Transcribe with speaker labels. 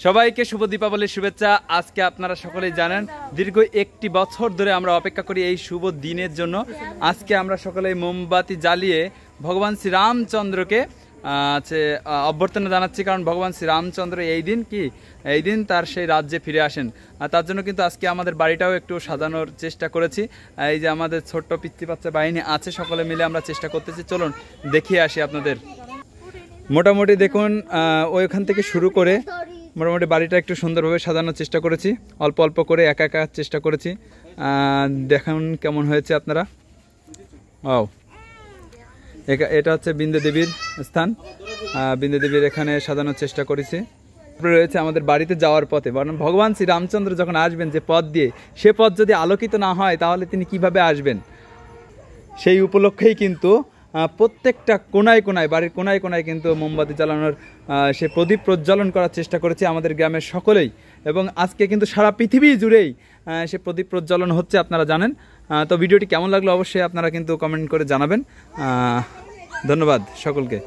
Speaker 1: সবাইকে শুভ দীপাবলির শুভেচ্ছা। আজকে আপনারা সকলেই জানেন দীর্ঘ একটি বছর ধরে আমরা অপেক্ষা করি এই শুভ দিনের জন্য। আজকে আমরা সকলেই মোমবাতি জ্বালিয়ে ভগবান শ্রীরামচন্দ্রকে অভ্যর্থনা জানাচ্ছি, কারণ ভগবান শ্রীরামচন্দ্র এই দিন তার সেই রাজ্যে ফিরে আসেন। তার জন্য কিন্তু আজকে আমাদের বাড়িটাও একটু সাজানোর চেষ্টা করেছি। এই যে আমাদের ছোট্ট পিতৃ বাহিনী আছে, সকলে মিলে আমরা চেষ্টা করতেছি। চলুন দেখিয়ে আসি আপনাদের। মোটামুটি দেখুন ওইখান থেকে শুরু করে মোটামুটি বাড়িটা একটু সুন্দরভাবে সাজানোর চেষ্টা করেছি, অল্প অল্প করে একা একা চেষ্টা করেছি। দেখুন কেমন হয়েছে আপনারা। এটা হচ্ছে বিন্দু দেবীর স্থান। বিন্দু দেবীর এখানে সাজানোর চেষ্টা করেছি। রয়েছে আমাদের বাড়িতে যাওয়ার পথে, বরং ভগবান শ্রী রামচন্দ্র যখন আসবেন যে পথ দিয়ে, সে পথ যদি আলোকিত না হয় তাহলে তিনি কিভাবে আসবেন, সেই উপলক্ষেই কিন্তু প্রত্যেকটা কোনায় কোনায়, বাড়ির কোনায় কোনায় কিন্তু মোমবাতি জ্বালানোর সে প্রদীপ প্রজ্বলন করার চেষ্টা করেছে আমাদের গ্রামের সকলেই। এবং আজকে কিন্তু সারা পৃথিবী জুড়েই সে প্রদীপ প্রজ্বলন হচ্ছে, আপনারা জানেন। তো ভিডিওটি কেমন লাগলো অবশ্যই আপনারা কিন্তু কমেন্ট করে জানাবেন। ধন্যবাদ সকলকে।